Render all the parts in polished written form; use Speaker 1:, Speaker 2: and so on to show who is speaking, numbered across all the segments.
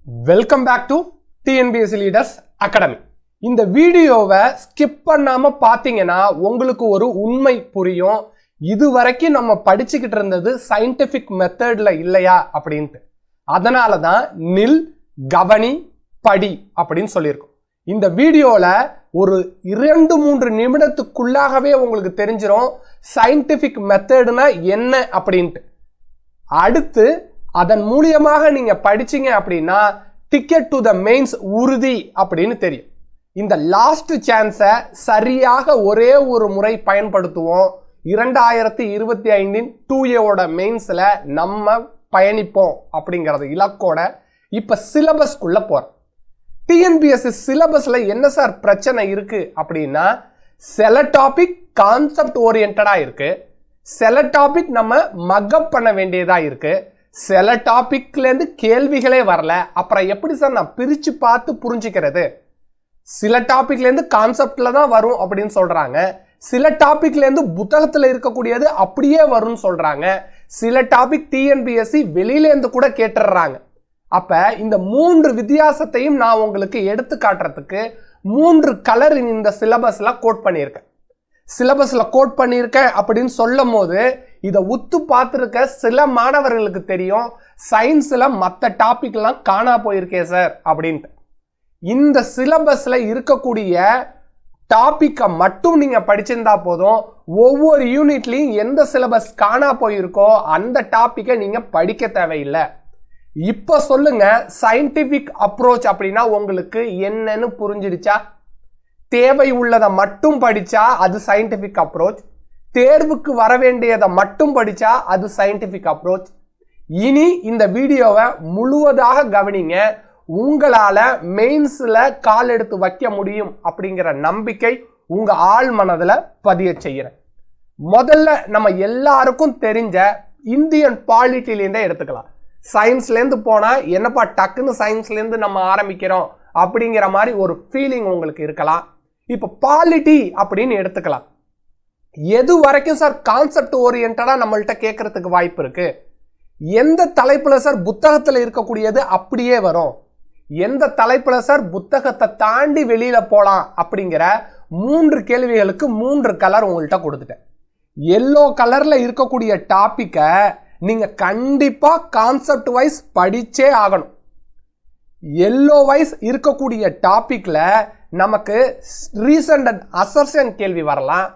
Speaker 1: Welcome back to TNPSC leaders academy. இந்த வீடியோவை skip பண்ணாம பார்த்தீங்கன்னா உங்களுக்கு ஒரு உண்மை புரியும். இதுவரைக்கும் நம்ம படிச்சுக்கிட்டு இருந்தது சயின்டிபிக் மெத்தட்ல இல்லையா அப்படின்ட்டு. அதனால தான் நில் கவனி படி அப்படின்னு சொல்லியிருக்கோம். இந்த வீடியோல ஒரு 2-3 நிமிடத்துக்குள்ளாகவே உங்களுக்கு தெரிஞ்சிடும் சயின்டிபிக் மெத்தட்னா என்ன அப்படின்ட்டு. அடுத்து அதன் மூலியமாக நீங்க படிச்சீங்க அப்படின்னா டிக்கெட் டு த மெயின்ஸ் உறுதி அப்படின்னு தெரியும். இந்த லாஸ்ட் சான்ஸை சரியாக ஒரே ஒரு முறை பயன்படுத்துவோம். 2025 2A மெயின்ஸ்ல நம்ம பயணிப்போம் அப்படிங்கறது இலக்கோட இப்ப சிலபஸ்க்குள்ள போறோம். டிஎன்பிஎஸ்சி சிலபஸ்ல என்ன சார் பிரச்சனை இருக்கு அப்படின்னா, சில டாபிக் கான்செப்ட் ஓரியன்டா இருக்கு, சில டாபிக் நம்ம மக்கப் பண்ண வேண்டியதா இருக்கு, சில டாபிக்ல இருந்து கேள்விகளே வரல. அப்புறம் எப்படி சார் நான் பிரிச்சு பார்த்து புரிஞ்சுக்கிறது? சில டாபிக்ல இருந்து கான்செப்ட்ல தான் வரும் அப்படின்னு சொல்றாங்க, சில டாபிக்ல இருந்து புத்தகத்துல இருக்கக்கூடியது அப்படியே வரும்னு சொல்றாங்க, சில டாபிக் டிஎன்பிஎஸ்சி வெளியில இருந்து கூட கேட்டுறாங்க. அப்ப இந்த 3 வித்தியாசத்தையும் நான் உங்களுக்கு எடுத்து காட்டுறதுக்கு 3 கலர் இந்த சிலபஸ்ல கோட் பண்ணியிருக்கேன். சிலபஸ்ல கோட் பண்ணியிருக்கேன் அப்படின்னு சொல்லும் போது இதை உத்து பார்த்துருக்க சில மாணவர்களுக்கு தெரியும், சயின்ஸ்ல மற்ற டாபிக் எல்லாம் காணா போயிருக்கேன் சார் அப்படின்ட்டு. இந்த சிலபஸ்ல இருக்கக்கூடிய டாபிக்கை மட்டும் நீங்க படிச்சிருந்தா போதும். ஒவ்வொரு யூனிட்லையும் எந்த சிலபஸ் காணா போயிருக்கோ அந்த டாபிக்கை நீங்க படிக்க தேவையில்லை. இப்ப சொல்லுங்க, சயின்டிபிக் அப்ரோச் அப்படின்னா உங்களுக்கு என்னன்னு புரிஞ்சிடுச்சா? தேவை உள்ளதை மட்டும் படிச்சா அது சயின்டிபிக் அப்ரோச், தேர்வுக்கு வர வேண்டியதை மட்டும் படிச்சா அது சயின்டிபிக் அப்ரோச். இனி இந்த வீடியோவை முழுவதாக கவனிங்க. உங்களால மெயின்ஸ்ல கால் எடுத்து வைக்க முடியும் அப்படிங்கிற நம்பிக்கை உங்க ஆள் மனதுல பதிய செய்யறேன். முதல்ல நம்ம எல்லாருக்கும் தெரிஞ்ச இந்தியன் பாலிட்டிலேருந்தே எடுத்துக்கலாம். சயின்ஸ்ல இருந்து போனா என்னப்பா டக்குன்னு சயின்ஸ்ல இருந்து நம்ம ஆரம்பிக்கிறோம் அப்படிங்கிற மாதிரி ஒரு ஃபீலிங் உங்களுக்கு இருக்கலாம். இப்ப பாலிட்டி அப்படின்னு எடுத்துக்கலாம். எது வரைக்கும் சார் கான்செப்ட் ஓரியன்டா நம்மள்ட்ட கேட்கறதுக்கு வாய்ப்பு இருக்கு? எந்த தலைப்புல சார் புத்தகத்துல இருக்கக்கூடியது அப்படியே வரும்? எந்த தலைப்புல சார் புத்தகத்தை தாண்டி வெளியில போலாம்? அப்படிங்கிற 3 கேள்விகளுக்கு 3 கலர் உங்கள்கிட்ட கொடுத்துட்டேன். எல்லோ கலர்ல இருக்கக்கூடிய டாபிக்கை நீங்க கண்டிப்பா கான்செப்ட் வைஸ் படிச்சே ஆகணும். எல்லோ வைஸ் இருக்கக்கூடிய டாபிக்ல நமக்கு ரீசன்ட் அண்ட் அசர்ஷன் கேள்வி வரலாம்,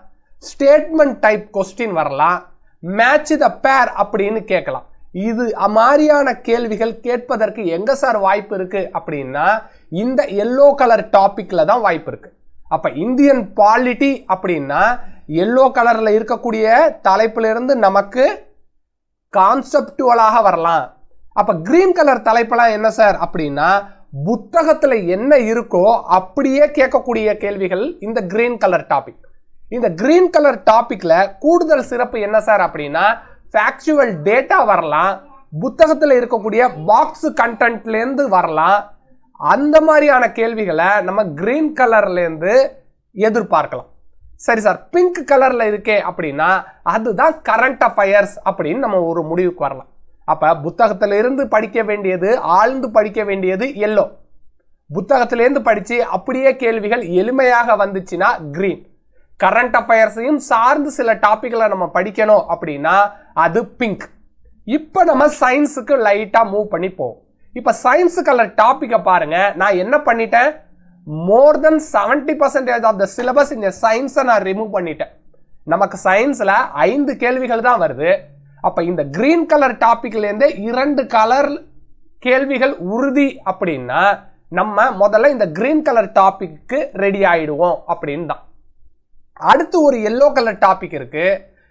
Speaker 1: ஸ்டேட்மெண்ட் டைப் கொஸ்டின் வரலாம், மேட்ச் த பேர் அப்படின்னு கேட்கலாம். இது மாதிரியான கேள்விகள் கேட்பதற்கு எங்க சார் வாய்ப்பு இருக்கு அப்படின்னா இந்த எல்லோ கலர் டாபிக்ல தான் வாய்ப்பு இருக்கு. அப்ப இந்தியன் பாலிட்டி அப்படின்னா எல்லோ கலர்ல இருக்கக்கூடிய தலைப்புல இருந்து நமக்கு கான்செப்டுவலாக வரலாம். அப்ப கிரீன் கலர் தலைப்பெல்லாம் என்ன சார் அப்படின்னா புத்தகத்துல என்ன இருக்கோ அப்படியே கேட்கக்கூடிய கேள்விகள் இந்த கிரீன் கலர் டாபிக். இந்த கிரீன் கலர் டாபிக்ல கூடுதல் சிறப்பு என்ன சார் அப்படின்னா ஃபேக்சுவல் டேட்டா வரலாம், புத்தகத்துல இருக்கக்கூடிய பாக்ஸ் கண்டென்ட்ல இருந்து வரலாம். அந்த மாதிரியான கேள்விகளை நம்ம கிரீன் கலர்ல இருந்து எதிர்பார்க்கலாம். சரி சார், பிங்க் கலர்ல இருக்கே அப்படின்னா அதுதான் கரண்ட் அஃபயர்ஸ் அப்படின்னு நம்ம ஒரு முடிவுக்கு வரலாம். அப்ப புத்தகத்தில இருந்து படிக்க வேண்டியது, ஆழ்ந்து படிக்க வேண்டியது எல்லோ. புத்தகத்திலிருந்து படிச்சு அப்படியே கேள்விகள் எளிமையாக வந்துச்சுன்னா கிரீன். கரண்ட் அஃபயர்ஸையும் சார்ந்து சில டாபிக்களை நம்ம படிக்கணும் அப்படின்னா அது பிங்க். இப்ப நம்ம சயின்ஸுக்கு லைட்டா மூவ் பண்ணி போவோம். இப்ப சயின்ஸ் கலர் டாபிக்கை பாருங்க. நான் என்ன பண்ணிட்டேன், மோர் தென் 70% ஆஃப் த சிலபஸ் இந்த சயின்ஸை நான் ரிமூவ் பண்ணிட்டேன். நமக்கு சயின்ஸ்ல 5 கேள்விகள் தான் வருது. அப்ப இந்த கிரீன் கலர் டாபிக்ல இருந்து 2 கலர் கேள்விகள் உறுதி அப்படின்னா நம்ம முதல்ல இந்த கிரீன் கலர் டாபிக்கு ரெடி ஆயிடுவோம் அப்படின்னு தான். அடுத்து ஒரு எல்லோ கலர் டாபிக் இருக்கு.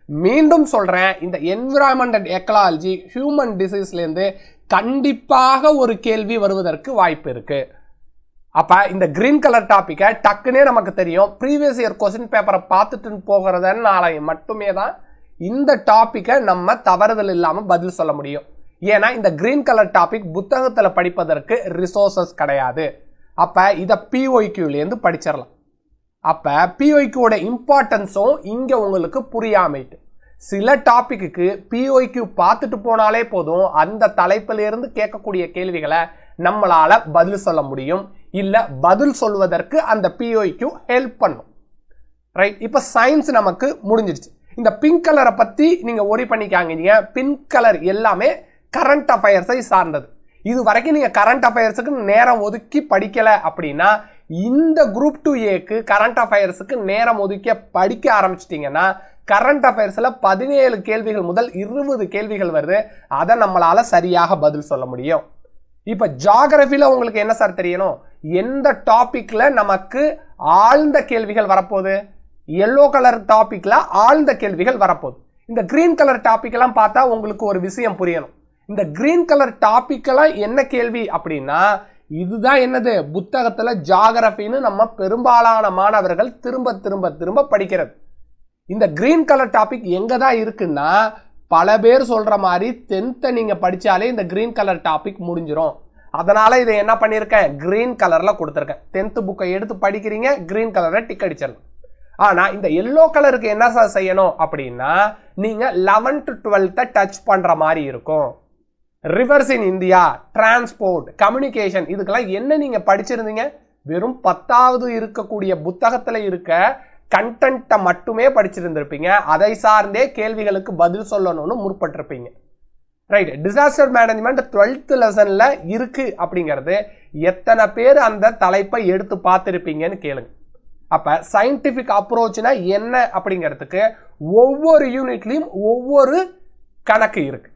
Speaker 1: மீண்டும் சொல்றேன், இந்த என்விரான்மெண்ட் அண்ட் எக்கலாலஜி, ஹியூமன் டிசீஸ்ல இருந்து கண்டிப்பாக ஒரு கேள்வி வருவதற்கு வாய்ப்பு இருக்கு. அப்ப இந்த கிரீன் கலர் டாபிக்கை டக்குனே நமக்கு தெரியும், ப்ரீவியஸ் இயர் கொஸ்டின் பேப்பரை பார்த்துட்டு போகிறதுனால மட்டுமே தான் இந்த டாபிக்கை நம்ம தவறுதல் இல்லாம பதில் சொல்ல முடியும். ஏன்னா இந்த கிரீன் கலர் டாபிக் புத்தகத்துல படிப்பதற்கு ரிசோர்சஸ் கிடையாது. அப்ப இதை பிஒய்க்யூல இருந்து படிச்சிடலாம். அப்ப பிஒய்க்யூட இம்பார்ட்டன்ஸும் இங்க உங்களுக்கு புரியாமைட்டு. சில டாபிக்கு பிஒய்க்யூ பார்த்துட்டு போனாலே போதும், அந்த தலைப்பிலிருந்து கேட்கக்கூடிய கேள்விகளை நம்மளால பதில் சொல்ல முடியும், இல்ல பதில் சொல்வதற்கு அந்த POQ ஹெல்ப் பண்ணும். ரைட், இப்ப சயின்ஸ் நமக்கு முடிஞ்சிருச்சு. இந்த பிங்க் கலரை பத்தி நீங்க ஒரி பண்ணிக்காங்க. பிங்க் கலர் எல்லாமே கரண்ட் அஃபயர்ஸை சார்ந்தது. இது வரைக்கும் நீங்க கரண்ட் அஃபயர்ஸுக்கு நேரம் ஒதுக்கி படிக்கல அப்படின்னா இந்த குரூப் 2Aக்கு கரண்ட் அஃபயர்ஸுக்கு நேரம் ஒதுக்கி படிக்க ஆரம்பிச்சிட்டீங்கன்னா கரண்ட் அஃபயர்ஸ்ல 17 கேள்விகள் முதல் 20 கேள்விகள் வருது. அதை நம்மளால சரியாக பதில் சொல்ல முடியும். இப்ப ஜியோகிராஃபில உங்களுக்கு என்ன சார் தெரியணும், எந்த டாபிக்ல நமக்கு ஆழ்ந்த கேள்விகள் வரப்போகுது, எல்லோ கலர் டாபிக்ல ஆழ்ந்த கேள்விகள் வரப்போகுது. இந்த கிரீன் கலர் டாபிக் எல்லாம் பார்த்தா உங்களுக்கு ஒரு விஷயம் புரியணும். இந்த கிரீன் கலர் டாபிக் எல்லாம் என்ன கேள்வி அப்படின்னா இதுதான் என்னது, புத்தகத்துல ஜியோகிராஃபின்னு நம்ம பெரும்பாலான மாணவர்கள் திரும்ப திரும்ப திரும்ப படிக்கிறது. இந்த கிரீன் கலர் டாபிக் எங்க தான் இருக்குன்னா பல பேர் சொல்ற மாதிரி 10th நீங்க படிச்சாலே இந்த கிரீன் கலர் டாபிக் முடிஞ்சிரும். அதனால இதை என்ன பண்ணிருக்கேன், கிரீன் கலர்ல கொடுத்துருக்கேன். 10th புக்கை எடுத்து படிக்கிறீங்க, கிரீன் கலரை டிக் அடிச்சிடலாம். ஆனா இந்த எல்லோ கலருக்கு என்ன சார் செய்யணும் அப்படின்னா நீங்க 11th 12th டச் பண்ற மாதிரி இருக்கும். Reverse in India, transport, communication, இதுக்கெல்லாம் என்ன நீங்க படிச்சிருந்தீங்க, வெறும் 10வது இருக்கக்கூடிய புத்தகத்துல இருக்க கண்டென்ட்டை மட்டுமே படிச்சிருந்திருப்பீங்க. அதை சார்ந்தே கேள்விகளுக்கு பதில் சொல்லணும்னு முற்பட்டிருப்பீங்க. ரைட், டிசாஸ்டர் மேனேஜ்மெண்ட் 12th லெசன்ல இருக்கு அப்படிங்கிறது எத்தனை பேர் அந்த தலைப்பை எடுத்து பார்த்திருப்பீங்கன்னு கேளுங்க. அப்ப சயின்டிபிக் அப்ரோச்னா என்ன அப்படிங்கிறதுக்கு ஒவ்வொரு யூனிட்லயும் ஒவ்வொரு கணக்கு இருக்கு.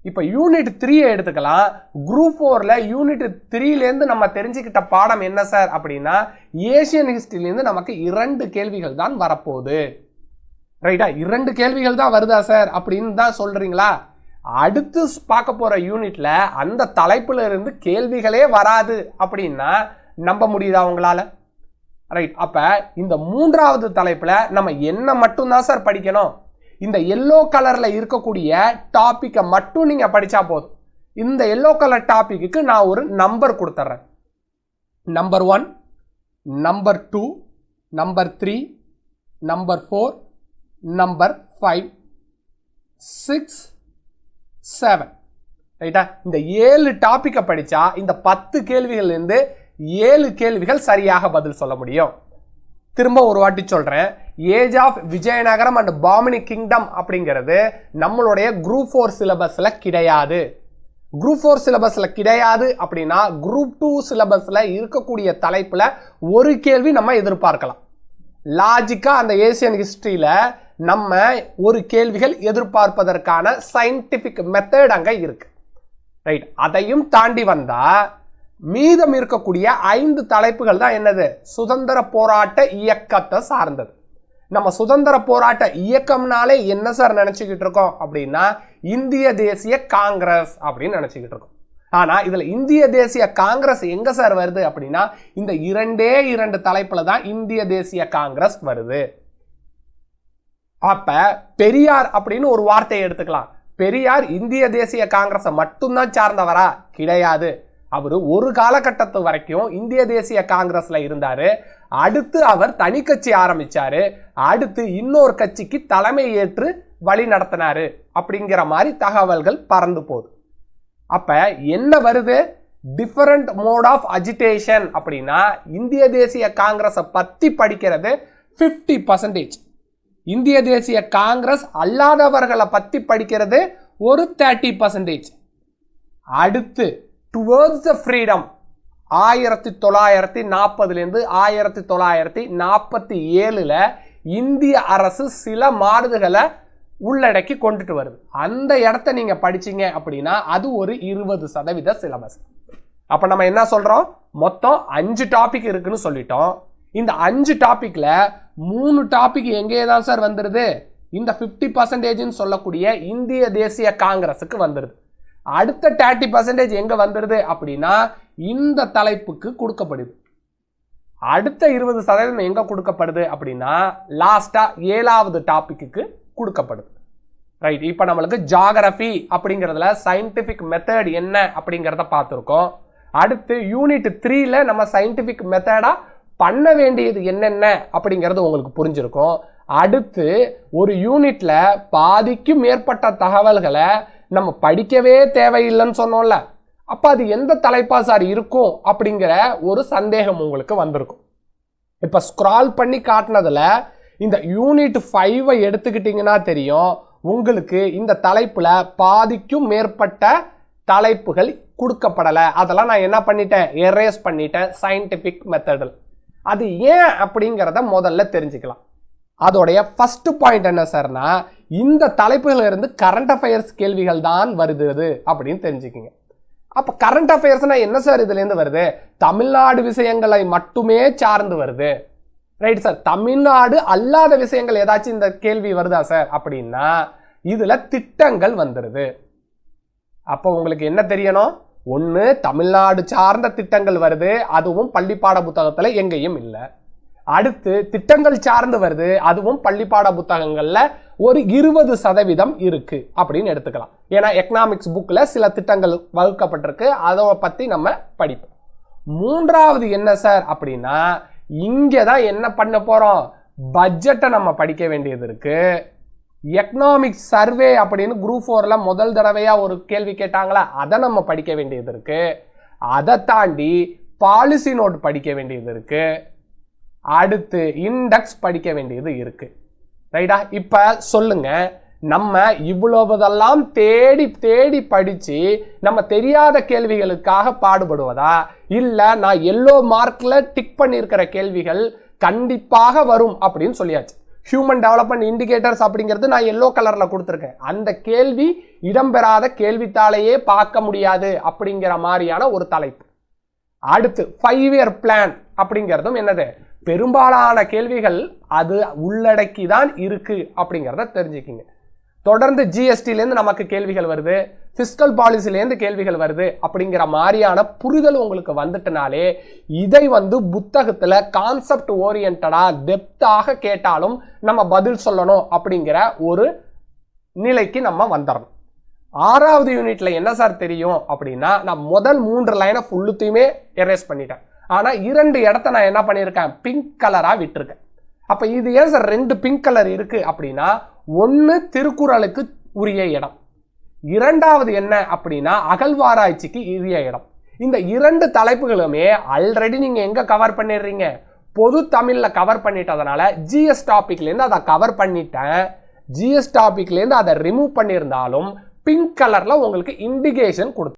Speaker 1: இப்ப யூனிட் 3 எடுத்துக்கலாம். குரூப் 4ல யூனிட் 3ல இருந்து நம்ம தெரிஞ்சுக்கிட்ட பாடம் என்ன சார் அப்படின்னா ஏசியன் ஹிஸ்டரியில இருந்து நமக்கு 2 கேள்விகள் தான் வரப்போகுது. ரைட்டா, 2 கேள்விகள் தான் வருதா சார் அப்படின்னு தான் சொல்றீங்களா? அடுத்து பார்க்க போற யூனிட்ல அந்த தலைப்புல இருந்து கேள்விகளே வராது அப்படின்னா நம்ப முடியுதா உங்களால? ரைட், அப்ப இந்த 3வது தலைப்புல நம்ம என்ன மட்டும் தான் சார் படிக்கணும், இந்த எல்லோ கலர்ல இருக்கக்கூடிய டாபிக்கை மட்டும் நீங்க படிச்சா போதும். இந்த எல்லோ கலர் டாபிக்கு நான் ஒரு நம்பர் கொடுத்துறேன். Number 1, number 2, number 3, number 4, number 5, 6, 7. ரைட்டா, இந்த 7 டாபிக்கை படிச்சா இந்த 10 கேள்விகள் இருந்து 7 கேள்விகள் சரியாக பதில் சொல்ல முடியும். திரும்ப ஒரு வாட்டி சொல்றேன், age of Vijayanagaram and Bahmani kingdom அப்படிங்கிறது நம்மளுடைய குரூப் 4 சிலபஸ்ல கிடையாது. குரூப் 4 சிலபஸ்ல கிடையாது அப்படின்னா குரூப் 2 சிலபஸ்ல இருக்கக்கூடிய தலைப்புல ஒரு கேள்வி நம்ம எதிர்பார்க்கலாம். லாஜிக்கா அந்த ஏசியன் ஹிஸ்டரியில நம்ம ஒரு கேள்விகள் எதிர்பார்ப்பதற்கான சயின்டிபிக் மெத்தட் அங்க இருக்கு. ரைட், அதையும் தாண்டி வந்தா மீதம் இருக்கக்கூடிய 5 தலைப்புகள் தான் என்னது, சுதந்திர போராட்ட இயக்கத்தை சார்ந்தது. நம்ம சுதந்திர போராட்ட இயக்கம்னாலே என்ன சார் நினைச்சுக்கிட்டு இருக்கோம் அப்படின்னா இந்திய தேசிய காங்கிரஸ் அப்படின்னு நினைச்சுக்கிட்டு இருக்கோம். ஆனா இதுல இந்திய தேசிய காங்கிரஸ் எங்க சார் வருது அப்படின்னா இந்த 2 தலைப்புல தான் இந்திய தேசிய காங்கிரஸ் வருது. அப்ப பெரியார் அப்படின்னு ஒரு வார்த்தையை எடுத்துக்கலாம். பெரியார் இந்திய தேசிய காங்கிரஸை மட்டும்தான் சார்ந்தவரா? கிடையாது. அவரு ஒரு காலகட்டத்து வரைக்கும் இந்திய தேசிய காங்கிரஸ்ல இருந்தாரு. அடுத்து அவர் தனி கட்சி ஆரம்பிச்சாரு. அடுத்து இன்னொரு கட்சிக்கு தலைமை ஏற்று வழி நடத்தினாரு அப்படிங்கிற மாதிரி தகவல்கள் பறந்து போகுது. அப்ப என்ன வருது, டிஃபரண்ட் மோட் ஆஃப் அஜிடேஷன் அப்படின்னா இந்திய தேசிய காங்கிரஸை பத்தி படிக்கிறது 50%. இந்திய தேசிய காங்கிரஸ் அல்லாதவர்களை பத்தி படிக்கிறது ஒரு 30%. அடுத்து டுவர்ட்ஸ் த ஃப்ரீடம் 1940 1947 இந்திய அரசு சில மாறுதல்களை உள்ளடக்கி கொண்டுட்டு வருது. அந்த இடத்த நீங்க படிச்சீங்க அப்படின்னா அது ஒரு 20% சிலபஸ். அப்ப நம்ம என்ன சொல்றோம், மொத்தம் 5 டாபிக் இருக்குன்னு சொல்லிட்டோம். இந்த 5 டாபிக்ல 3 டாபிக் எங்கே தான் சார் வந்துருது, இந்த 50% சொல்லக்கூடிய இந்திய தேசிய காங்கிரஸுக்கு வந்துருது. அடுத்த 30% எங்க வந்துருது அப்படின்னா இந்த தலைப்புக்கு கொடுக்கப்படுது. அடுத்த 20% எங்க கொடுக்கப்படுது அப்படின்னா லாஸ்டா 7வது டாபிக்கு கொடுக்கப்படுது. ரைட், இப்போ நம்மளுக்கு ஜியோகிராஃபி அப்படிங்கிறதுல சயின்டிபிக் மெத்தட் என்ன அப்படிங்கிறத பார்த்துருக்கோம். அடுத்து யூனிட் 3ல நம்ம சயின்டிபிக் மெத்தடா பண்ண வேண்டியது என்னென்ன அப்படிங்கிறது உங்களுக்கு புரிஞ்சிருக்கும். அடுத்து ஒரு யூனிட்ல பாதிக்கும் மேற்பட்ட தகவல்களை நம்ம படிக்கவே தேவையில்லைன்னு சொன்னோம்ல, அப்ப அது எந்த தலைப்பா சார் இருக்கும் அப்படிங்கிற ஒரு சந்தேகம் உங்களுக்கு வந்திருக்கும். இப்ப ஸ்க்ரால் பண்ணி காட்டினதுல இந்த யூனிட் 5 எடுத்துக்கிட்டீங்கன்னா தெரியும், உங்களுக்கு இந்த தலைப்புல பாதிக்கும் மேற்பட்ட தலைப்புகள் கொடுக்கப்படலை. அதெல்லாம் நான் என்ன பண்ணிட்டேன், எரேஸ் பண்ணிட்டேன் சயின்டிபிக் மெத்தடில். அது ஏன் அப்படிங்கிறத முதல்ல தெரிஞ்சுக்கலாம். அதோடைய ஃபர்ஸ்ட் பாயிண்ட் என்ன சார்னா, இந்த தலைப்புகள் இருந்து கரண்ட் அஃபேர்ஸ் கேள்விகள் தான் வருது அப்படின்னு தெரிஞ்சுக்கிங்க. அப்ப கரண்ட் அஃபேர்ஸ்னா என்ன சார் இதுல இருந்து வருது, தமிழ்நாடு விஷயங்களை மட்டுமே சார்ந்து வருது. ரைட் சார், தமிழ்நாடு அல்லாத விஷயங்கள் ஏதாச்சும் இந்த கேள்வி வருதா சார் அப்படின்னா இதுல திட்டங்கள் வந்துருது. அப்போ உங்களுக்கு என்ன தெரியணும், ஒன்று தமிழ்நாடு சார்ந்த திட்டங்கள் வருது, அதுவும் பள்ளிப்பாட புத்தகத்துல எங்கேயும் இல்லை. அடுத்து திட்டங்கள் சார்ந்து வருது, அதுவும் பள்ளிப்பாட புத்தகங்கள்ல ஒரு 20% இருக்கு அப்படின்னு எடுத்துக்கலாம். ஏன்னா எக்கனாமிக்ஸ் புக்ல சில திட்டங்கள் வகுக்கப்பட்டிருக்கு, அதை பத்தி நம்ம படிப்போம். மூன்றாவது என்ன சார் அப்படின்னா, இங்கதான் என்ன பண்ண போறோம், பட்ஜெட்டை நம்ம படிக்க வேண்டியது இருக்கு. எக்கனாமிக் சர்வே அப்படின்னு குரூப் 4ல முதல் தடவையா ஒரு கேள்வி கேட்டாங்களா, அதை நம்ம படிக்க வேண்டியது இருக்கு. அதை தாண்டி பாலிசி நோட் படிக்க வேண்டியது இருக்கு. அடுத்து இண்டெக்ஸ் படிக்க வேண்டியது இருக்கு. ரைட்டா? இப்ப சொல்லுங்க, நம்ம இவ்வளவுதெல்லாம் தேடி தேடி படிச்சு நம்ம தெரியாத கேள்விகளுக்காக பாடுபடுவதா, இல்ல நான் எல்லோ மார்க்ல டிக் பண்ணியிருக்கிற கேள்விகள் கண்டிப்பாக வரும் அப்படின்னு சொல்லியாச்சு. ஹியூமன் டெவலப்மெண்ட் இண்டிகேட்டர்ஸ் அப்படிங்கிறது நான் எல்லோ கலர்ல கொடுத்துருக்கேன். அந்த கேள்வி இடம்பெறாத கேள்வித்தாளையே பார்க்க முடியாது அப்படிங்கிற மாதிரியான ஒரு தலைப்பு. அடுத்து 5 இயர் பிளான் அப்படிங்கிறதும் என்னது, பெரும்பாலான கேள்விகள் அது உள்ளடக்கி தான் இருக்கு அப்படிங்கிறத தெரிஞ்சுக்கிங்க. தொடர்ந்து ஜிஎஸ்டிலேருந்து நமக்கு கேள்விகள் வருது, பிஸ்கல் பாலிசிலேருந்து கேள்விகள் வருது அப்படிங்கிற மாதிரியான புரிதல் உங்களுக்கு வந்துட்டனாலே இதை புத்தகத்துல கான்செப்ட் ஓரியன்டா டெப்த்தாக கேட்டாலும் நம்ம பதில் சொல்லணும் அப்படிங்கிற ஒரு நிலைக்கு நம்ம வந்துடணும். 6வது யூனிட்ல என்ன சார் தெரியும் அப்படின்னா, நான் முதல் 3 லைனை ஃபுல்லுத்தையுமே எரேஸ் பண்ணிட்டேன். ஆனா 2 இடத்த நான் என்ன பண்ணியிருக்கேன், பிங்க் கலரா விட்டுருக்கேன். அப்ப இது ஏன் சார் 2 பிங்க் கலர் இருக்கு அப்படின்னா, ஒன்னு திருக்குறளுக்கு உரிய இடம், இரண்டாவது என்ன அப்படின்னா அகழ்வாராய்ச்சிக்கு உரிய இடம். இந்த 2 தலைப்புகளுமே ஆல்ரெடி நீங்க எங்க கவர் பண்ணிடுறீங்க, பொது தமிழ்ல கவர் பண்ணிட்டதனால ஜிஎஸ் டாபிக்ல இருந்து அதை கவர் பண்ணிட்டேன். ஜிஎஸ் டாபிக்ல இருந்து அதை ரிமூவ் பண்ணியிருந்தாலும் பிங்க் கலர்ல உங்களுக்கு இண்டிகேஷன் கொடுத்து